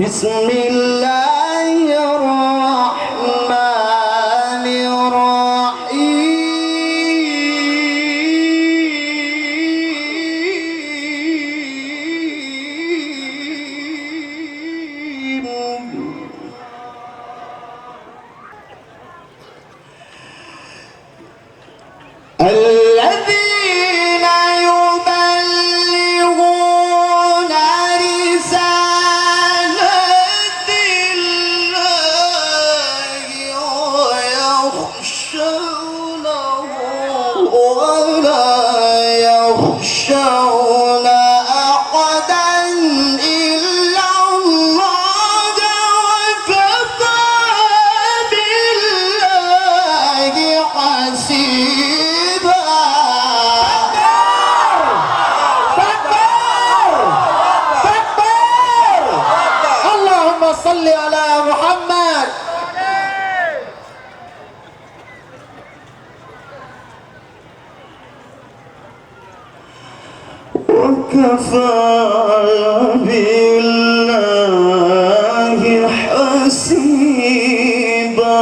بسم الله الرحمن الرحيم الذين يبلغون رسالات الله ويخشونه ولا يخشون أحدا إلا الله وكفى بالله حسيبا. اللهم صل على محمد. وكفى بالله حسيبا.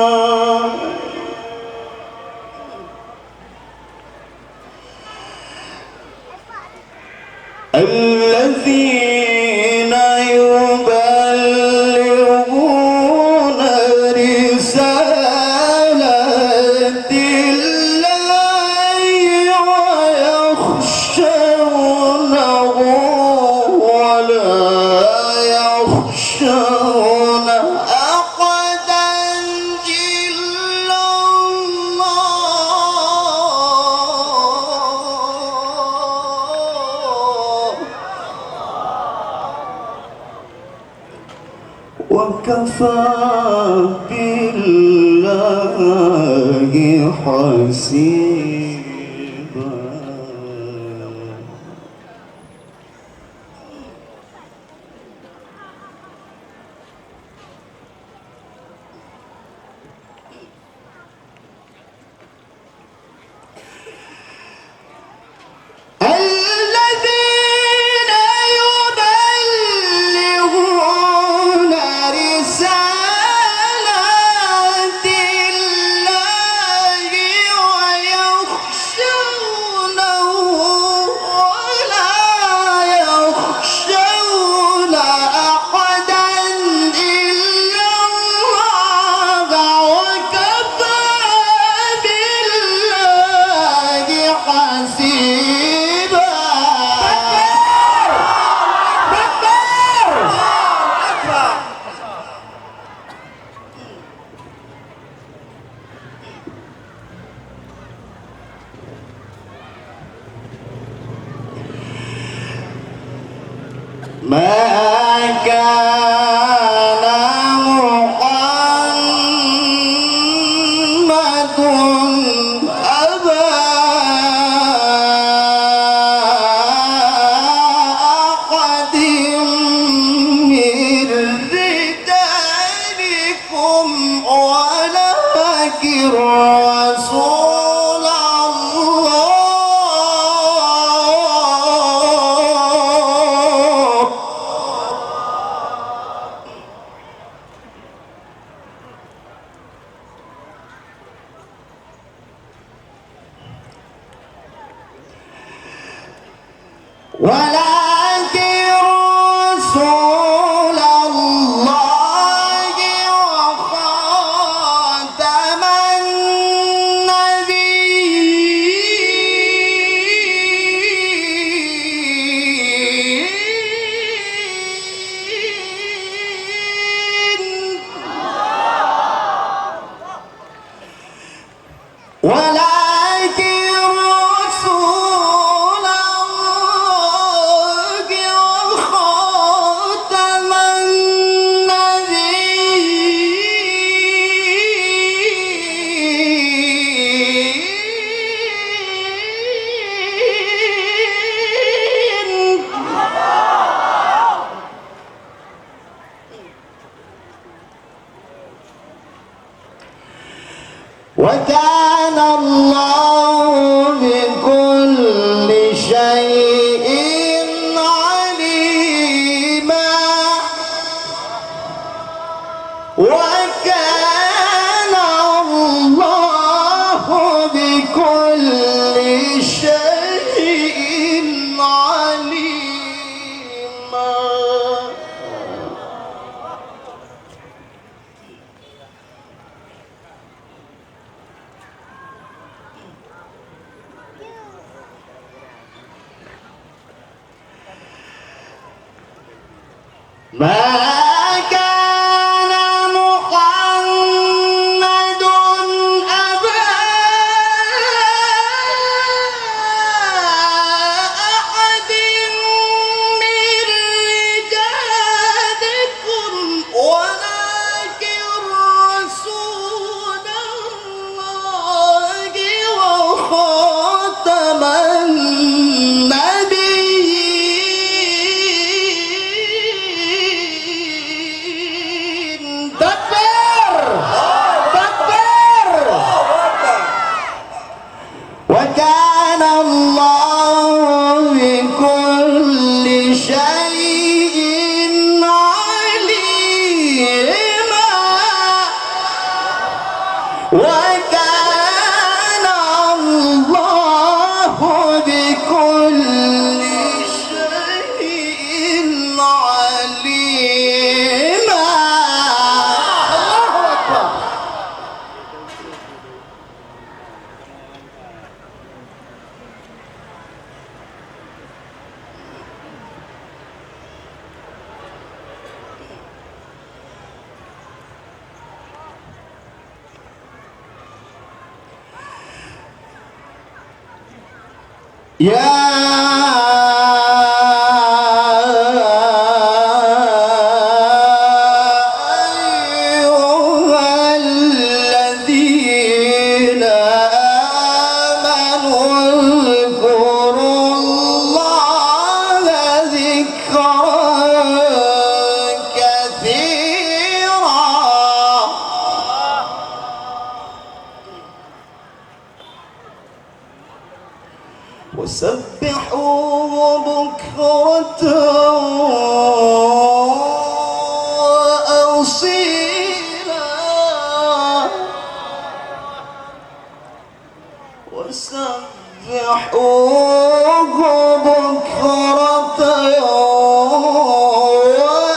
الذين يبلغون رسالات الله ويخشونه ولا يخشون أحدا إلا الله وكفى بالله حسيبا. الذين يبلغون رسالات الله ويخشونه ولا يخشون أحدا إلا الله وكفى بالله حسيبا. ما كان محمد أبا أحد من رجالكم ولكن رسول الله. ولكن رسول الله وخاتم النبيين. ولكن رسول الله وخاتم النبيين. وكان الله بكل شيء عليما. ما كان محمد أبا أحد من رجالكم ولكن رسول الله وخاتم النبيين. تكبير تكبير. وكان الله بكل شيء عليما. وكان الله بكل شيء عليما. الله أكبر. يا أيها الذين آمنوا اذكروا الله ذكرا كثيرا وسبحوه بكرة وأصيلا. وسبحوه بكرة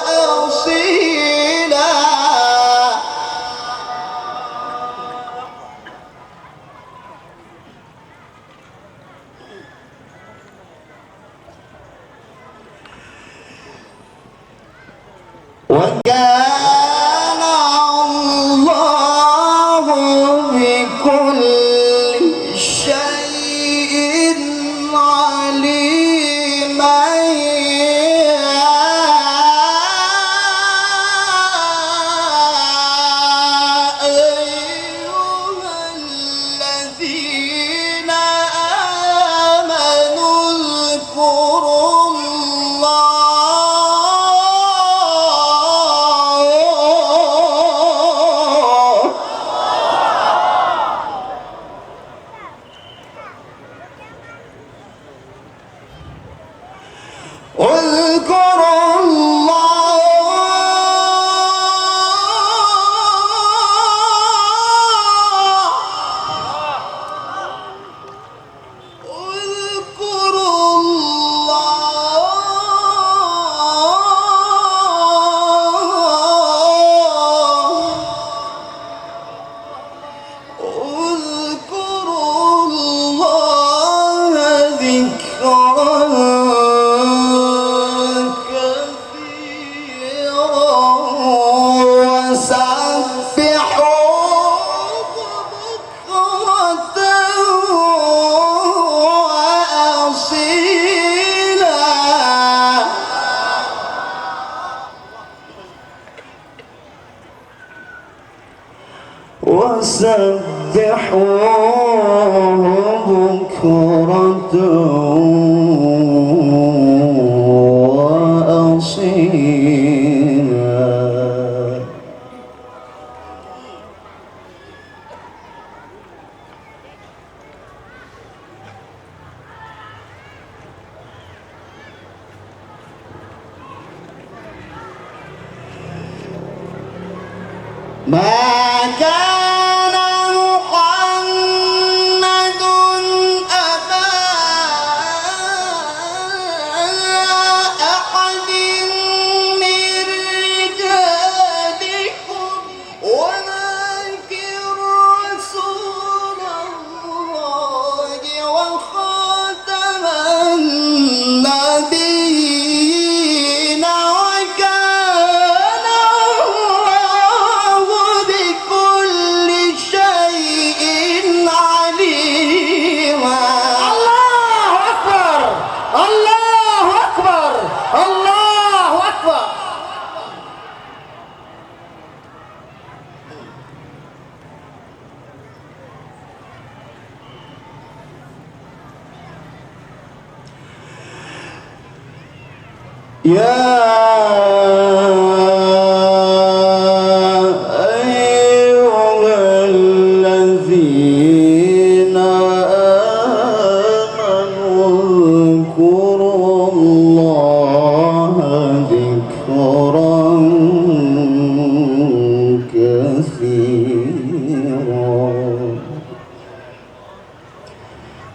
وأصيلا. وكان الله بكل شيء عليما. أيها الذين آمنوا اذكروا اذكروا الله اذكروا الله ذكرا وسبحوه بكرة وأصيلا. وسبحوه بكرة وأصيلا. ما كان محمد أبا أحد من رجالكم ولكن رسول الله وخاتم النبيين. وكان يا أيها الذين آمنوا اذكروا الله ذكرا كثيرا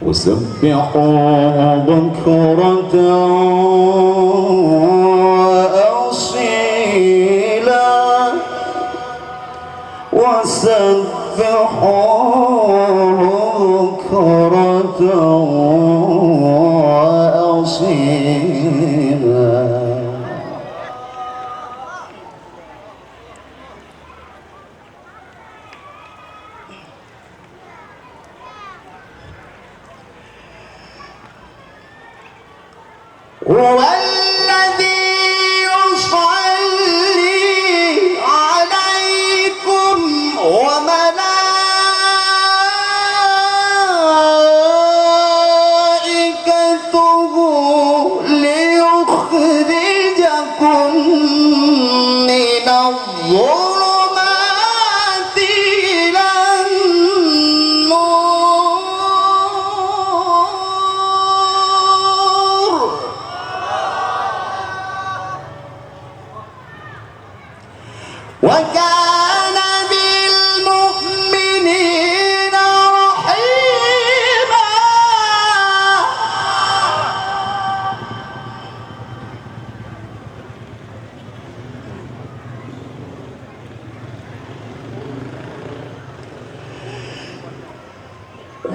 وسبحوه بكرة وأصيلا وسبحوه بكرة وأصيلا هو الذي يصلي عليكم وملائكته ليخرجكم من الظلمات إلى النور وكان بالمؤمنين رحيما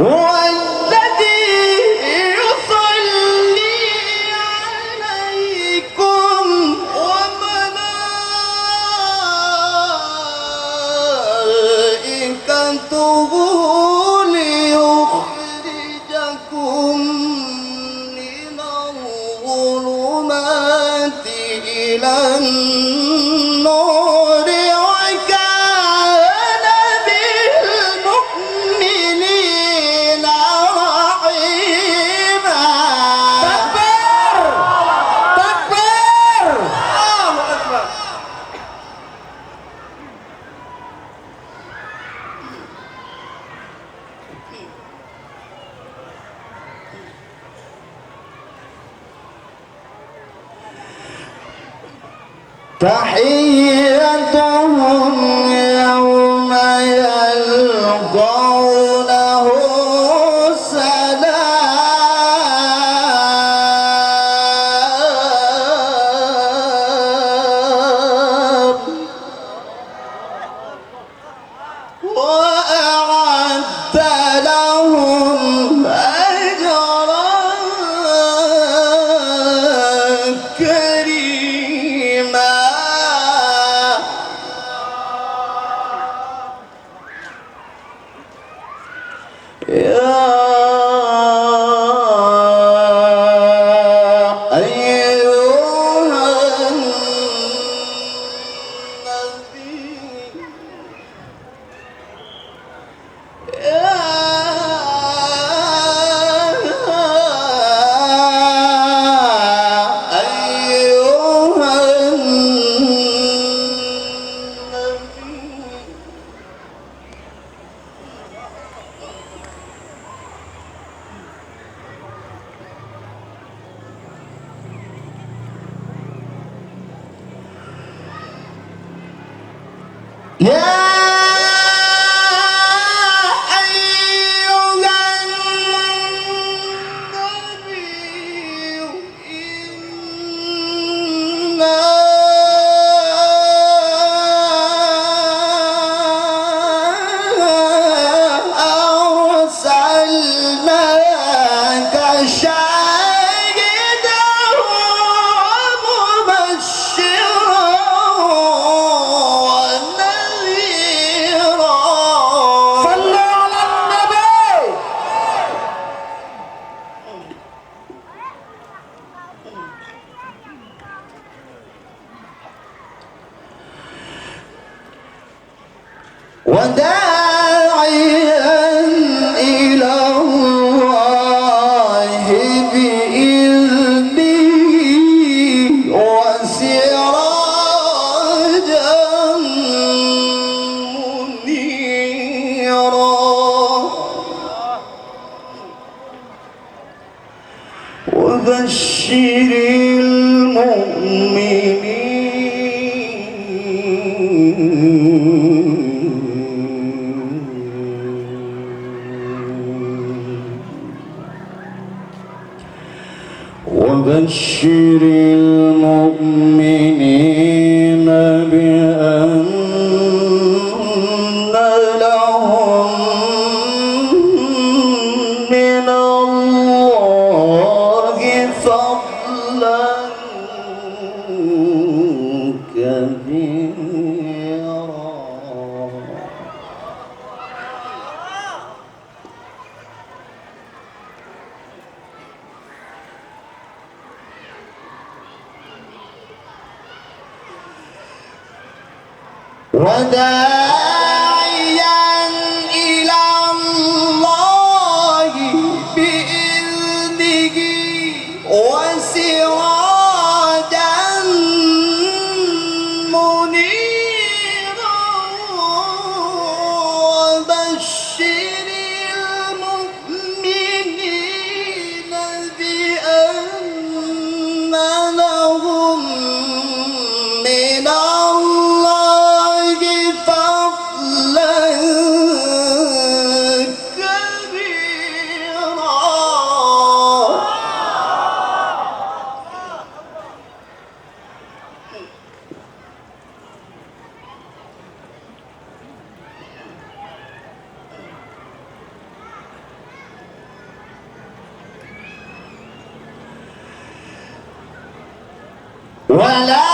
هو الذي يصلي عليكم وملائكته ليخرجكم من الظلمات إلى النور وكان بالمؤمنين رحيما. تكبير تكبير الله أكبر. تحيتهم يوم يلقونه سلام وأعد لهم أجرا كريما. يا أيها النبي يا أيها النبي يا أيها النبي إنا أرسلناك شاهدا ومبشرا ونذيرا. صلوا على النبي. وداعيا إلى الله بإذنه وبشر المؤمنين بأن لهم من الله فضلا كبيرا. وداعيا إلى الله بإذنه وسراجا منيرا وبشر المؤمنين بأن لهم من الله فضلا كبيرا. ولا